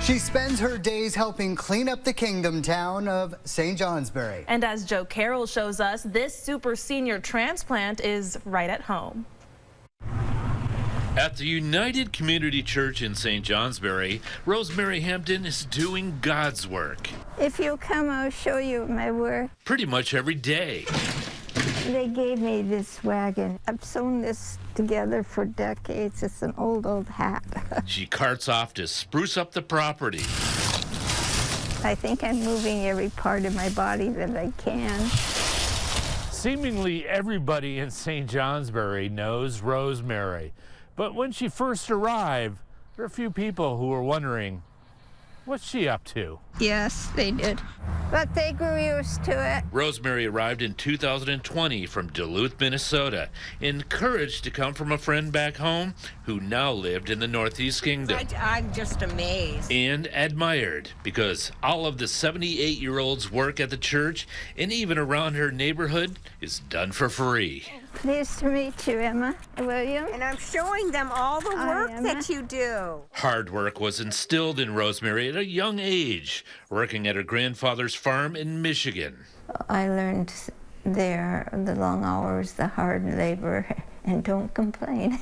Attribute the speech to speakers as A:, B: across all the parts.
A: She spends her days helping clean up the kingdom town of St. Johnsbury.
B: And as Joe Carroll shows us, this super senior transplant is right at home.
C: At the United Community Church in St. Johnsbury, Rosemary Hampton is doing God's work.
D: If you'll come, I'll show you my work.
C: Pretty much every day.
D: They gave me this wagon. I've sewn this together for decades. It's an old hat.
C: She carts off to spruce up the property.
D: I think I'm moving every part of my body that I can.
E: Seemingly everybody in St. Johnsbury knows Rosemary. But when she first arrived, there were a few people who were wondering, what's she up to?
D: Yes, they did. But they grew used to it.
C: Rosemary arrived in 2020 from Duluth, Minnesota, encouraged to come from a friend back home who now lived in the Northeast Kingdom.
F: I'm just amazed.
C: And admired because all of the 78-year-old's work at the church and even around her neighborhood is done for free.
D: Pleased to meet you, Emma. William.
F: And I'm showing them all the work that you do.
C: Hard work was instilled in Rosemary at a young age, working at her grandfather's farm in Michigan.
D: I learned there the long hours, the hard labor, and don't complain.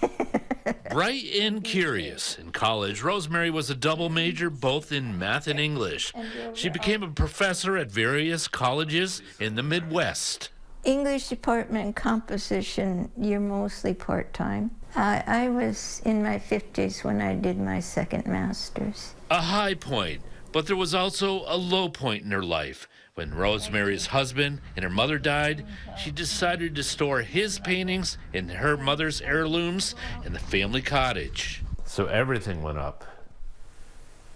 C: Bright and curious. In college, Rosemary was a double major both in math and English. She became a professor at various colleges in the Midwest.
D: English department composition, you're mostly part-time. I was in my 50s when I did my second master's.
C: A high point, but there was also a low point in her life. When Rosemary's husband and her mother died, she decided to store his paintings and her mother's heirlooms in the family cottage.
E: So everything went up.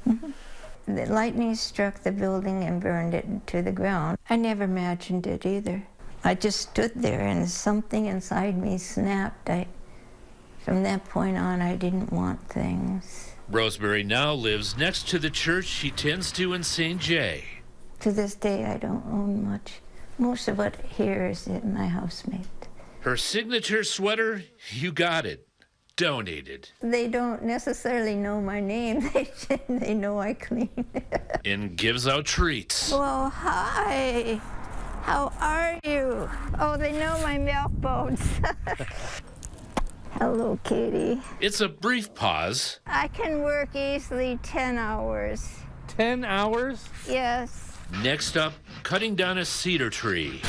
D: The lightning struck the building and burned it to the ground. I never imagined it either. I just stood there and something inside me snapped. From that point on, I didn't want things.
C: Rosemary now lives next to the church she tends to in St. Jay.
D: To this day, I don't own much. Most of what here is my housemate.
C: Her signature sweater, you got it, donated.
D: They don't necessarily know my name. They know I clean.
C: And gives out treats.
D: Well, hi. How are you? Oh, they know my milk bones. Hello, kitty.
C: It's a brief pause.
D: I can work easily 10 hours.
E: 10 hours?
D: Yes.
C: Next up, cutting down a cedar tree.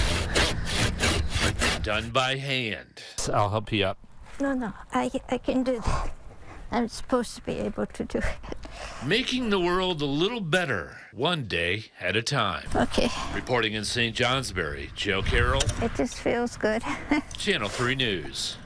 C: Done by hand.
E: I'll help you up.
D: No, I can do that. I'm supposed to be able to do it.
C: Making the world a little better, one day at a time.
D: Okay.
C: Reporting in St. Johnsbury, Joe Carroll,
D: It just feels good.
C: Channel 3 News.